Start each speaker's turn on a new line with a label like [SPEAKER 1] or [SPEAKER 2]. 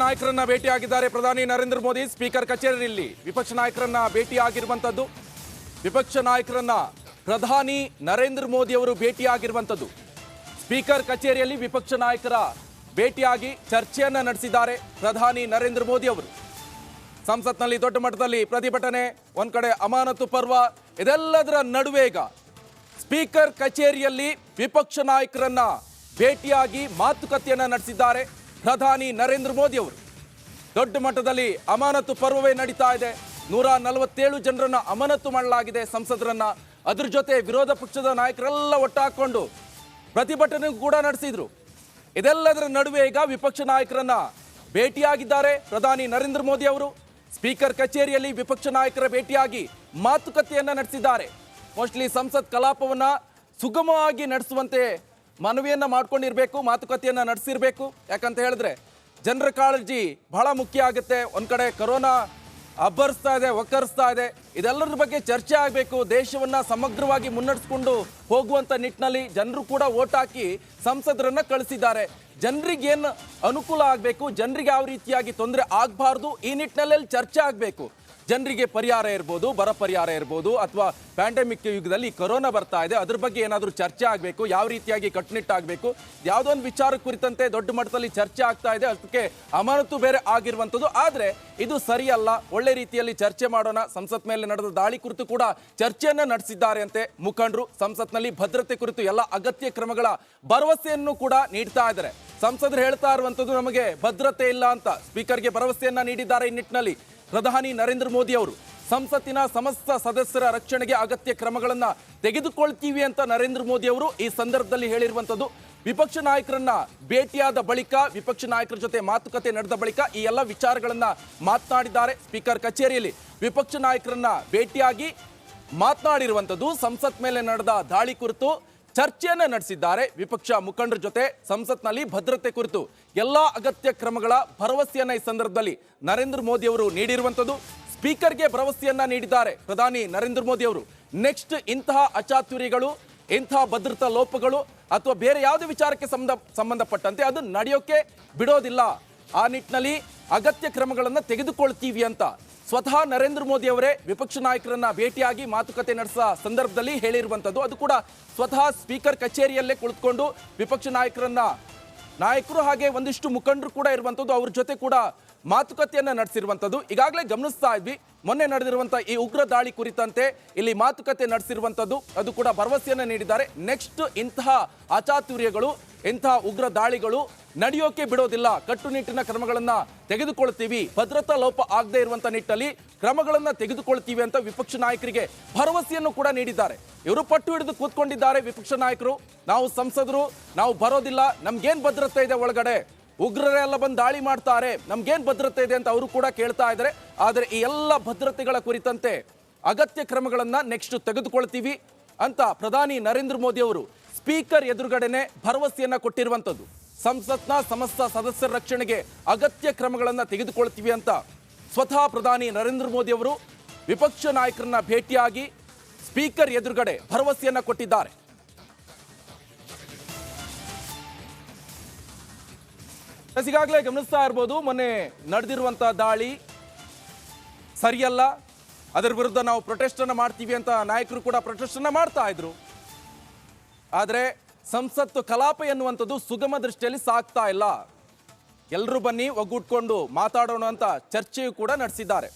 [SPEAKER 1] ನಾಯಕರನ್ನ ಭೇಟಿಯಾಗಿದ್ದಾರೆ ಪ್ರಧಾನಿ ನರೇಂದ್ರ ಮೋದಿ. ಸ್ಪೀಕರ್ ಕಚೇರಿಯಲ್ಲಿ ವಿಪಕ್ಷ ನಾಯಕರನ್ನ ಭೇಟಿಯಾಗಿರುವಂತದ್ದು. ವಿಪಕ್ಷ ನಾಯಕರನ್ನ ಪ್ರಧಾನಿ ನರೇಂದ್ರ ಮೋದಿ ಅವರು ಭೇಟಿಯಾಗಿರುವಂತದ್ದು. ಸ್ಪೀಕರ್ ಕಚೇರಿಯಲ್ಲಿ ವಿಪಕ್ಷ ನಾಯಕರ ಭೇಟಿಯಾಗಿ ಚರ್ಚೆಯನ್ನ ನಡೆಸಿದ್ದಾರೆ ಪ್ರಧಾನಿ ನರೇಂದ್ರ ಮೋದಿ ಅವರು. ಸಂಸತ್ನಲ್ಲಿ ದೊಡ್ಡ ಮಟ್ಟದಲ್ಲಿ ಪ್ರತಿಭಟನೆ, ಒಂದ್ ಕಡೆ ಅಮಾನತು ಪರ್ವ, ಇದೆಲ್ಲದರ ನಡುವೆ ಈಗ ಸ್ಪೀಕರ್ ಕಚೇರಿಯಲ್ಲಿ ವಿಪಕ್ಷ ನಾಯಕರನ್ನ ಭೇಟಿಯಾಗಿ ಮಾತುಕತೆಯನ್ನ ನಡೆಸಿದ್ದಾರೆ ಪ್ರಧಾನಿ ನರೇಂದ್ರ ಮೋದಿ ಅವರು. ದೊಡ್ಡ ಮಟ್ಟದಲ್ಲಿ ಅಮಾನತು ಪರ್ವವೇ ನಡೀತಾ ಇದೆ. 147 ಜನರನ್ನ ಅಮಾನತು ಮಾಡಲಾಗಿದೆ ಸಂಸದರನ್ನ. ಅದ್ರ ಜೊತೆ ವಿರೋಧ ಪಕ್ಷದ ನಾಯಕರೆಲ್ಲ ಒಟ್ಟಾಕೊಂಡು ಪ್ರತಿಭಟನೆ ಕೂಡ ನಡೆಸಿದ್ರು. ಇದೆಲ್ಲದರ ನಡುವೆ ಈಗ ವಿಪಕ್ಷ ನಾಯಕರನ್ನ ಭೇಟಿಯಾಗಿದ್ದಾರೆ ಪ್ರಧಾನಿ ನರೇಂದ್ರ ಮೋದಿ ಅವರು. ಸ್ಪೀಕರ್ ಕಚೇರಿಯಲ್ಲಿ ವಿಪಕ್ಷ ನಾಯಕರ ಭೇಟಿಯಾಗಿ ಮಾತುಕತೆಯನ್ನ ನಡೆಸಿದ್ದಾರೆ. ಮೋಸ್ಟ್ಲಿ ಸಂಸತ್ ಕಲಾಪವನ್ನ ಸುಗಮವಾಗಿ ನಡೆಸುವಂತೆ ಮನವಿಯನ್ನ ಮಾಡ್ಕೊಂಡಿರ್ಬೇಕು, ಮಾತುಕತೆಯನ್ನ ನಡೆಸಿರ್ಬೇಕು. ಯಾಕಂತ ಹೇಳಿದ್ರೆ ಜನರ ಕಾಳಜಿ ಬಹಳ ಮುಖ್ಯ ಆಗುತ್ತೆ. ಒಂದ್ ಕಡೆ ಕೊರೋನಾ ಅಬ್ಬರಿಸ್ತಾ ಇದೆ, ಒಕ್ಕರಿಸ್ತಾ ಇದೆ. ಇದೆಲ್ಲರ ಬಗ್ಗೆ ಚರ್ಚೆ ಆಗಬೇಕು. ದೇಶವನ್ನ ಸಮಗ್ರವಾಗಿ ಮುನ್ನಡೆಸ್ಕೊಂಡು ಹೋಗುವಂತ ನಿಟ್ಟಿನಲ್ಲಿ ಜನರು ಕೂಡ ವೋಟ್ ಹಾಕಿ ಸಂಸದರನ್ನ ಕಳಿಸಿದ್ದಾರೆ. ಜನರಿಗೆ ಏನು ಅನುಕೂಲ ಆಗಬೇಕು, ಜನರಿಗೆ ಯಾವ ರೀತಿಯಾಗಿ ತೊಂದರೆ ಆಗಬಾರ್ದು, ಈ ನಿಟ್ಟಿನಲ್ಲಿ ಚರ್ಚೆ ಆಗಬೇಕು. ಜನರಿಗೆ ಪರಿಹಾರ ಇರ್ಬೋದು, ಬರ ಪರಿಹಾರ ಇರ್ಬೋದು, ಅಥವಾ ಪ್ಯಾಂಡಮಿಕ್ ಯುಗದಲ್ಲಿ ಕೊರೋನಾ ಬರ್ತಾ ಇದೆ, ಅದ್ರ ಬಗ್ಗೆ ಏನಾದರೂ ಚರ್ಚೆ ಆಗಬೇಕು, ಯಾವ ರೀತಿಯಾಗಿ ಕಟ್ಟುನಿಟ್ಟಾಗಬೇಕು, ಯಾವುದೋ ಒಂದು ವಿಚಾರ ಕುರಿತಂತೆ ದೊಡ್ಡ ಮಟ್ಟದಲ್ಲಿ ಚರ್ಚೆ ಆಗ್ತಾ ಇದೆ. ಅದಕ್ಕೆ ಅಮಾನತು ಬೇರೆ ಆಗಿರುವಂಥದ್ದು. ಆದರೆ ಇದು ಸರಿಯಲ್ಲ, ಒಳ್ಳೆ ರೀತಿಯಲ್ಲಿ ಚರ್ಚೆ ಮಾಡೋಣ. ಸಂಸತ್ ಮೇಲೆ ನಡೆದ ದಾಳಿ ಕುರಿತು ಕೂಡ ಚರ್ಚೆಯನ್ನ ನಡೆಸಿದ್ದಾರೆ ಅಂತೆ ಮುಖಂಡರು. ಸಂಸತ್ನಲ್ಲಿ ಭದ್ರತೆ ಕುರಿತು ಎಲ್ಲ ಅಗತ್ಯ ಕ್ರಮಗಳ ಭರವಸೆಯನ್ನು ಕೂಡ ನೀಡ್ತಾ ಇದ್ದಾರೆ. ಸಂಸದರು ಹೇಳ್ತಾ ಇರುವಂಥದ್ದು ನಮಗೆ ಭದ್ರತೆ ಇಲ್ಲ ಅಂತ ಸ್ಪೀಕರ್ಗೆ ಭರವಸೆಯನ್ನ ನೀಡಿದ್ದಾರೆ. ಈ ನಿಟ್ಟಿನಲ್ಲಿ ಪ್ರಧಾನಿ ನರೇಂದ್ರ ಮೋದಿ ಅವರು ಸಂಸತ್ತಿನ ಸಮಸ್ತ ಸದಸ್ಯರ ರಕ್ಷಣೆಗೆ ಅಗತ್ಯ ಕ್ರಮಗಳನ್ನ ತೆಗೆದುಕೊಳ್ತೀವಿ ಅಂತ ನರೇಂದ್ರ ಮೋದಿ ಅವರು ಈ ಸಂದರ್ಭದಲ್ಲಿ ಹೇಳಿರುವಂಥದ್ದು. ವಿಪಕ್ಷ ನಾಯಕರನ್ನ ಭೇಟಿಯಾದ ಬಳಿಕ, ವಿಪಕ್ಷ ನಾಯಕರ ಜೊತೆ ಮಾತುಕತೆ ನಡೆದ ಬಳಿಕ ಈ ಎಲ್ಲ ವಿಚಾರಗಳನ್ನ ಮಾತನಾಡಿದ್ದಾರೆ. ಸ್ಪೀಕರ್ ಕಚೇರಿಯಲ್ಲಿ ವಿಪಕ್ಷ ನಾಯಕರನ್ನ ಭೇಟಿಯಾಗಿ ಮಾತನಾಡಿರುವಂಥದ್ದು. ಸಂಸತ್ ಮೇಲೆ ನಡೆದ ದಾಳಿ ಕುರಿತು ಚರ್ಚೆಯನ್ನ ನಡೆಸಿದ್ದಾರೆ ವಿಪಕ್ಷ ಮುಖಂಡರ ಜೊತೆ. ಸಂಸತ್ನಲ್ಲಿ ಭದ್ರತೆ ಕುರಿತು ಎಲ್ಲಾ ಅಗತ್ಯ ಕ್ರಮಗಳ ಭರವಸೆಯನ್ನ ಈ ಸಂದರ್ಭದಲ್ಲಿ ನರೇಂದ್ರ ಮೋದಿ ಅವರು ನೀಡಿರುವಂಥದ್ದು. ಸ್ಪೀಕರ್ಗೆ ಭರವಸೆಯನ್ನ ನೀಡಿದ್ದಾರೆ ಪ್ರಧಾನಿ ನರೇಂದ್ರ ಮೋದಿ ಅವರು. ನೆಕ್ಸ್ಟ್ ಇಂತಹ ಅಚಾತುರ್ಯಗಳು, ಇಂತಹ ಭದ್ರತಾ ಲೋಪಗಳು ಅಥವಾ ಬೇರೆ ಯಾವುದೇ ವಿಚಾರಕ್ಕೆ ಸಂಬಂಧಪಟ್ಟಂತೆ ಅದು ನಡೆಯೋಕೆ ಬಿಡೋದಿಲ್ಲ. ಆ ನಿಟ್ಟಿನಲ್ಲಿ ಅಗತ್ಯ ಕ್ರಮಗಳನ್ನು ತೆಗೆದುಕೊಳ್ತೀವಿ ಅಂತ ಸ್ವತಃ ನರೇಂದ್ರ ಮೋದಿ ಅವರೇ ವಿಪಕ್ಷ ನಾಯಕರನ್ನ ಭೇಟಿಯಾಗಿ ಮಾತುಕತೆ ನಡೆಸುವ ಸಂದರ್ಭದಲ್ಲಿ ಹೇಳಿರುವಂಥದ್ದು. ಅದು ಕೂಡ ಸ್ವತಃ ಸ್ಪೀಕರ್ ಕಚೇರಿಯಲ್ಲೇ ಕುಳಿತುಕೊಂಡು ವಿಪಕ್ಷ ನಾಯಕರು ಹಾಗೆ ಒಂದಿಷ್ಟು ಮುಖಂಡರು ಕೂಡ ಇರುವಂಥದ್ದು. ಅವ್ರ ಜೊತೆ ಕೂಡ ಮಾತುಕತೆಯನ್ನ ನಡೆಸಿರುವಂಥದ್ದು. ಈಗಾಗಲೇ ಗಮನಿಸ್ತಾ ಇದ್ವಿ, ಮೊನ್ನೆ ನಡೆದಿರುವಂತಹ ಈ ಉಗ್ರ ದಾಳಿ ಕುರಿತಂತೆ ಇಲ್ಲಿ ಮಾತುಕತೆ ನಡೆಸಿರುವಂಥದ್ದು. ಅದು ಕೂಡ ಭರವಸೆಯನ್ನ ನೀಡಿದ್ದಾರೆ. ನೆಕ್ಸ್ಟ್ ಇಂತಹ ಅಚಾತುರ್ಯಗಳು, ಇಂತಹ ಉಗ್ರ ದಾಳಿಗಳು ನಡೆಯೋಕೆ ಬಿಡೋದಿಲ್ಲ, ಕಟ್ಟುನಿಟ್ಟಿನ ಕ್ರಮಗಳನ್ನ ತೆಗೆದುಕೊಳ್ತೀವಿ, ಭದ್ರತಾ ಲೋಪ ಆಗದೆ ಇರುವಂತ ನಿಟ್ಟಲ್ಲಿ ಕ್ರಮಗಳನ್ನ ತೆಗೆದುಕೊಳ್ತೀವಿ ಅಂತ ವಿಪಕ್ಷ ನಾಯಕರಿಗೆ ಭರವಸೆಯನ್ನು ಕೂಡ ನೀಡಿದ್ದಾರೆ. ಇವರು ಪಟ್ಟು ಹಿಡಿದು ಕೂತ್ಕೊಂಡಿದ್ದಾರೆ ವಿಪಕ್ಷ ನಾಯಕರು. ನಾವು ಸಂಸದರು, ನಾವು ಬರೋದಿಲ್ಲ, ನಮ್ಗೇನ್ ಭದ್ರತೆ ಇದೆ, ಒಳಗಡೆ ಉಗ್ರರೇ ಎಲ್ಲ ಬಂದು ದಾಳಿ ಮಾಡ್ತಾರೆ, ನಮ್ಗೇನ್ ಭದ್ರತೆ ಇದೆ ಅಂತ ಅವರು ಕೂಡ ಕೇಳ್ತಾ ಇದ್ದಾರೆ. ಆದರೆ ಈ ಎಲ್ಲ ಭದ್ರತೆಗಳ ಕುರಿತಂತೆ ಅಗತ್ಯ ಕ್ರಮಗಳನ್ನ ನೆಕ್ಸ್ಟ್ ತೆಗೆದುಕೊಳ್ತೀವಿ ಅಂತ ಪ್ರಧಾನಿ ನರೇಂದ್ರ ಮೋದಿ ಅವರು ಸ್ಪೀಕರ್ ಎದುರುಗಡೆನೆ ಭರವಸೆಯನ್ನ ಕೊಟ್ಟಿರುವಂಥದ್ದು. ಸಂಸತ್ನ ಸಮಸ್ತ ಸದಸ್ಯರ ರಕ್ಷಣೆಗೆ ಅಗತ್ಯ ಕ್ರಮಗಳನ್ನ ತೆಗೆದುಕೊಳ್ತೀವಿ ಅಂತ ಸ್ವತಃ ಪ್ರಧಾನಿ ನರೇಂದ್ರ ಮೋದಿ ಅವರು ವಿಪಕ್ಷ ನಾಯಕರನ್ನ ಭೇಟಿಯಾಗಿ ಸ್ಪೀಕರ್ ಎದುರುಗಡೆ ಭರವಸೆಯನ್ನ ಕೊಟ್ಟಿದ್ದಾರೆ. ಈಗಾಗಲೇ ಗಮನಿಸ್ತಾ ಇರಬಹುದು, ಮೊನ್ನೆ ನಡೆದಿರುವಂತಹ ದಾಳಿ ಸರಿಯಲ್ಲ, ಅದರ ವಿರುದ್ಧ ನಾವು ಪ್ರೊಟೆಸ್ಟ್ ಅನ್ನ ಮಾಡ್ತೀವಿ ಅಂತ ನಾಯಕರು ಕೂಡ ಪ್ರೊಟೆಸ್ಟ್ ಅನ್ನ ಮಾಡ್ತಾ ಇದ್ರು. ಆದರೆ ಸಂಸತ್ತು ಕಲಾಪ ಎನ್ನುವಂಥದ್ದು ಸುಗಮ ದೃಷ್ಟಿಯಲ್ಲಿ ಸಾಗ್ತಾ ಇಲ್ಲ. ಎಲ್ಲರೂ ಬನ್ನಿ ಒಗ್ಗೂಡ್ಕೊಂಡು ಮಾತಾಡೋಣ ಅಂತ ಚರ್ಚೆಯೂ ಕೂಡ ನಡೆಸಿದ್ದಾರೆ.